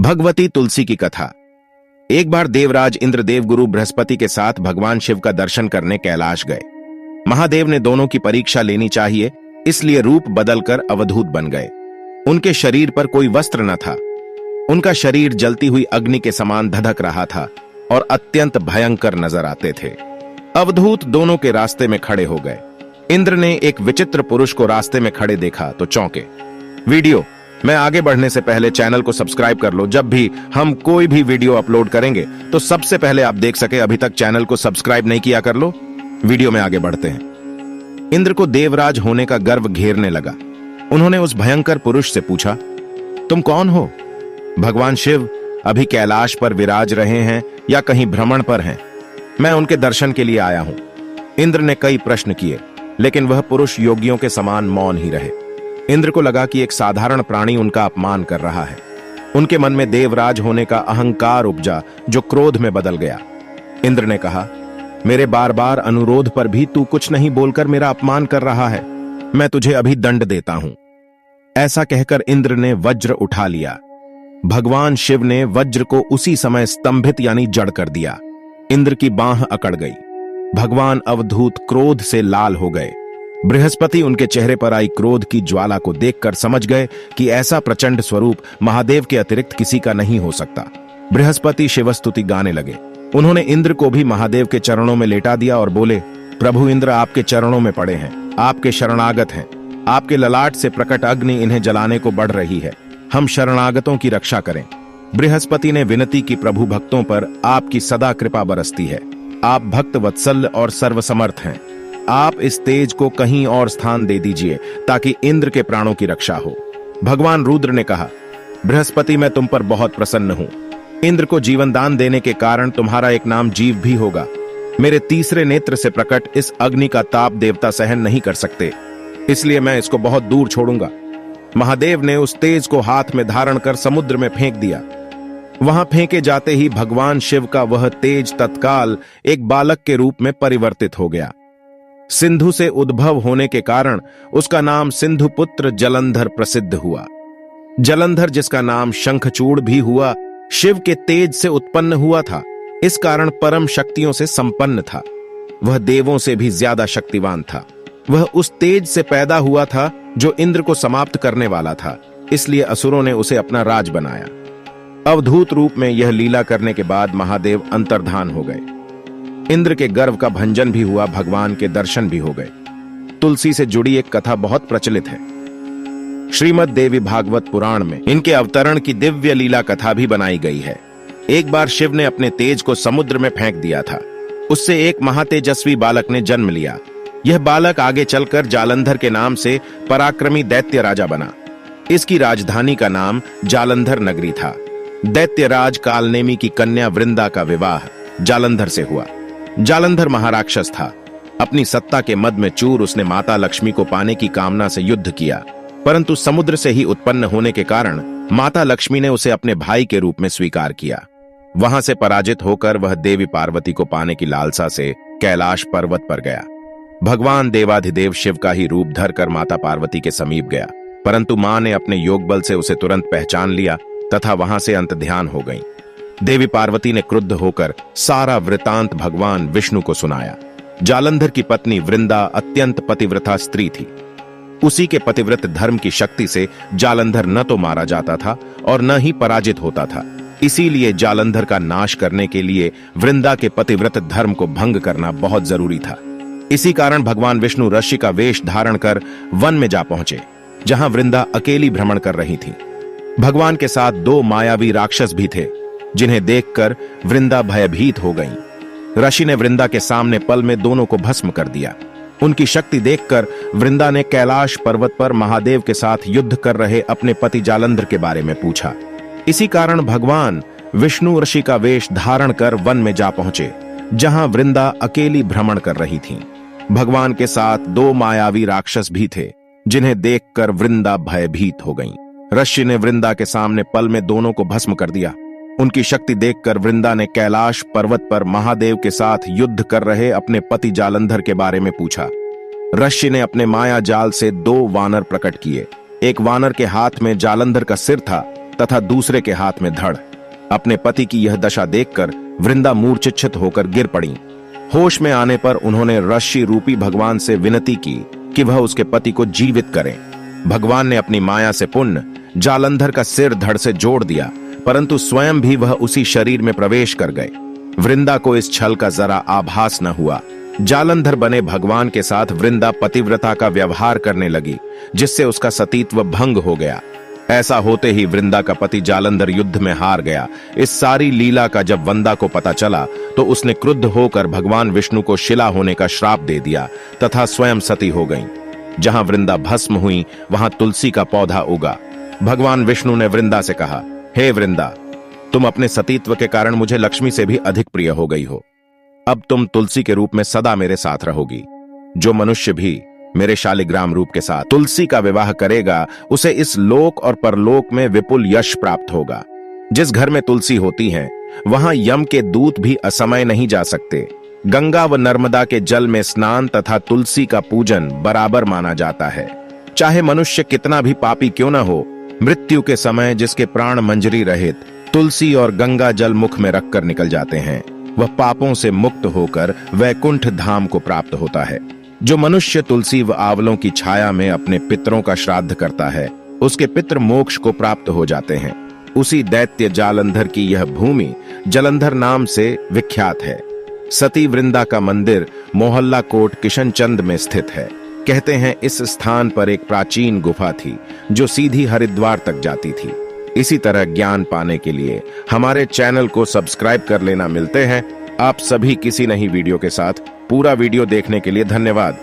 भगवती तुलसी की कथा। एक बार देवराज इंद्र देवगुरु बृहस्पति के साथ भगवान शिव का दर्शन करने कैलाश गए। महादेव ने दोनों की परीक्षा लेनी चाहिए, इसलिए रूप बदलकर अवधूत बन गए। उनके शरीर पर कोई वस्त्र न था। उनका शरीर जलती हुई अग्नि के समान धधक रहा था और अत्यंत भयंकर नजर आते थे। अवधूत दोनों के रास्ते में खड़े हो गए। इंद्र ने एक विचित्र पुरुष को रास्ते में खड़े देखा तो चौंके। वीडियो में आगे बढ़ने से पहले चैनल को सब्सक्राइब कर लो। जब भी हम कोई भी वीडियो अपलोड करेंगे तो सबसे पहले आप देख सके। अभी तक चैनल को सब्सक्राइब नहीं किया कर लो। वीडियो में आगे बढ़ते हैं। इंद्र को देवराज होने का गर्व घेरने लगा। उन्होंने उस भयंकर पुरुष से पूछा, तुम कौन हो? भगवान शिव अभी कैलाश पर विराज रहे हैं या कहीं भ्रमण पर हैं? मैं उनके दर्शन के लिए आया हूं। इंद्र ने कई प्रश्न किए, लेकिन वह पुरुष योगियों के समान मौन ही रहे। इंद्र को लगा कि एक साधारण प्राणी उनका अपमान कर रहा है। उनके मन में देवराज होने का अहंकार उपजा, जो क्रोध में बदल गया। इंद्र ने कहा, मेरे बार बार अनुरोध पर भी तू कुछ नहीं बोलकर मेरा अपमान कर रहा है। मैं तुझे अभी दंड देता हूं। ऐसा कहकर इंद्र ने वज्र उठा लिया। भगवान शिव ने वज्र को उसी समय स्तंभित यानी जड़ कर दिया। इंद्र की बांह अकड़ गई। भगवान अवधूत क्रोध से लाल हो गए। बृहस्पति उनके चेहरे पर आई क्रोध की ज्वाला को देखकर समझ गए कि ऐसा प्रचंड स्वरूप महादेव के अतिरिक्त किसी का नहीं हो सकता। बृहस्पति शिवस्तुति गाने लगे। उन्होंने इंद्र को भी महादेव के चरणों में लेटा दिया और बोले, प्रभु इंद्र आपके चरणों में पड़े हैं, आपके शरणागत हैं। आपके ललाट से प्रकट अग्नि इन्हें जलाने को बढ़ रही है। हम शरणागतों की रक्षा करें। बृहस्पति ने विनती की, प्रभु भक्तों पर आपकी सदा कृपा बरसती है। आप भक्त वत्सल और सर्वसमर्थ हैं। आप इस तेज को कहीं और स्थान दे दीजिए ताकि इंद्र के प्राणों की रक्षा हो। भगवान रुद्र ने कहा, बृहस्पति मैं तुम पर बहुत प्रसन्न हूं। इंद्र को जीवन दान देने के कारण तुम्हारा एक नाम जीव भी होगा। मेरे तीसरे नेत्र से प्रकट इस अग्नि का ताप देवता सहन नहीं कर सकते, इसलिए मैं इसको बहुत दूर छोड़ूंगा। महादेव ने उस तेज को हाथ में धारण कर समुद्र में फेंक दिया। वहां फेंके जाते ही भगवान शिव का वह तेज तत्काल एक बालक के रूप में परिवर्तित हो गया। सिंधु से उद्भव होने के कारण उसका नाम सिंधुपुत्र जलंधर प्रसिद्ध हुआ। जलंधर, जिसका नाम शंखचूड़ भी हुआ, शिव के तेज से उत्पन्न हुआ था। इस कारण परम शक्तियों से संपन्न था। वह देवों से भी ज्यादा शक्तिवान था। वह उस तेज से पैदा हुआ था जो इंद्र को समाप्त करने वाला था, इसलिए असुरों ने उसे अपना राज बनाया। अवधूत रूप में यह लीला करने के बाद महादेव अंतर्धान हो गए। इंद्र के गर्व का भंजन भी हुआ, भगवान के दर्शन भी हो गए। तुलसी से जुड़ी एक कथा बहुत प्रचलित है। श्रीमद् देवी भागवत पुराण में इनके अवतरण की दिव्य लीला कथा भी बनाई गई है। एक बार शिव ने अपने तेज को समुद्र में फेंक दिया था। उससे एक महातेजस्वी बालक ने जन्म लिया। यह बालक आगे चलकर जालंधर के नाम से पराक्रमी दैत्य राजा बना। इसकी राजधानी का नाम जालंधर नगरी था। दैत्यराज कालनेमी की कन्या वृंदा का विवाह जालंधर से हुआ। जालंधर महाराक्षस था। अपनी सत्ता के मद में चूर उसने माता लक्ष्मी को पाने की कामना से युद्ध किया, परंतु समुद्र से ही उत्पन्न होने के कारण माता लक्ष्मी ने उसे अपने भाई के रूप में स्वीकार किया। वहां से पराजित होकर वह देवी पार्वती को पाने की लालसा से कैलाश पर्वत पर गया। भगवान देवाधिदेव शिव का ही रूप धरकर माता पार्वती के समीप गया, परंतु मां ने अपने योग बल से उसे तुरंत पहचान लिया तथा वहां से अंतर्ध्यान हो गई। देवी पार्वती ने क्रुद्ध होकर सारा वृतांत भगवान विष्णु को सुनाया। जालंधर की पत्नी वृंदा अत्यंत पतिव्रता स्त्री थी। उसी के पतिव्रत धर्म की शक्ति से जालंधर न तो मारा जाता था और न ही पराजित होता था। इसीलिए जालंधर का नाश करने के लिए वृंदा के पतिव्रत धर्म को भंग करना बहुत जरूरी था। इसी कारण भगवान विष्णु ऋषि का वेश धारण कर वन में जा पहुंचे, जहां वृंदा अकेली भ्रमण कर रही थी। भगवान के साथ दो मायावी राक्षस भी थे, जिन्हें देखकर वृंदा भयभीत हो गईं। ऋषि ने वृंदा के सामने पल में दोनों को भस्म कर दिया। उनकी शक्ति देखकर वृंदा ने कैलाश पर्वत पर महादेव के साथ युद्ध कर रहे अपने पति जालंधर के बारे में पूछा। इसी कारण भगवान विष्णु ऋषि का वेश धारण कर वन में जा पहुंचे, जहां वृंदा अकेली भ्रमण कर रही थी। भगवान के साथ दो मायावी राक्षस भी थे, जिन्हें देखकर वृंदा भयभीत हो गईं। ऋषि ने वृंदा के सामने पल में दोनों को भस्म कर दिया। उनकी शक्ति देखकर वृंदा ने कैलाश पर्वत पर महादेव के साथ युद्ध कर रहे अपने पति जालंधर के बारे में पूछा। ऋषि ने अपने माया जाल से दो वानर प्रकट किए। एक वानर के हाथ में जालंधर का सिर था तथा दूसरे के हाथ में धड़। अपने पति की यह दशा देखकर वृंदा मूर्छित होकर गिर पड़ी। होश में आने पर उन्होंने रश्मि रूपी भगवान से विनती की कि वह उसके पति को जीवित करें। भगवान ने अपनी माया से पुण्य जालंधर का सिर धड़ से जोड़ दिया, परंतु स्वयं भी वह उसी शरीर में प्रवेश कर गए। वृंदा को इस छल का जरा आभास न हुआ। जालंधर बने भगवान के साथ वृंदा पतिव्रता का व्यवहार करने लगी, जिससे उसका सतीत्व भंग हो गया। ऐसा होते ही वृंदा का पति जालंधर युद्ध में हार गया। इस सारी लीला का जब वंदा को पता चला तो उसने क्रुद्ध होकर भगवान विष्णु को शिला होने का श्राप दे दिया तथा स्वयं सती हो गईं। जहां वृंदा भस्म हुई वहां तुलसी का पौधा उगा। भगवान विष्णु ने वृंदा से कहा, हे वृंदा, तुम अपने सतीत्व के कारण मुझे लक्ष्मी से भी अधिक प्रिय हो गई हो। अब तुम तुलसी के रूप में सदा मेरे साथ रहोगी। जो मनुष्य भी मेरे शालिग्राम रूप के साथ तुलसी का विवाह करेगा उसे इस लोक और परलोक में विपुल यश प्राप्त होगा। जिस घर में तुलसी होती है वहां यम के दूत भी असमय नहीं जा सकते। गंगा व नर्मदा के जल में स्नान तथा तुलसी का पूजन बराबर माना जाता है। चाहे मनुष्य कितना भी पापी क्यों न हो, मृत्यु के समय जिसके प्राण मंजरी रहित तुलसी और गंगा जल मुख में रखकर निकल जाते हैं, वह पापों से मुक्त होकर वैकुंठ धाम को प्राप्त होता है। जो मनुष्य तुलसी व आंवलों की छाया में अपने पितरों का श्राद्ध करता है, उसके पितृ मोक्ष को प्राप्त हो जाते हैं। उसी दैत्य जालंधर की यह भूमि जलंधर नाम से विख्यात है। सती वृंदा का मंदिर मोहल्ला कोट किशनचंद में स्थित है। कहते हैं इस स्थान पर एक प्राचीन गुफा थी जो सीधी हरिद्वार तक जाती थी। इसी तरह ज्ञान पाने के लिए हमारे चैनल को सब्सक्राइब कर लेना। मिलते हैं आप सभी किसी नई वीडियो के साथ। पूरा वीडियो देखने के लिए धन्यवाद।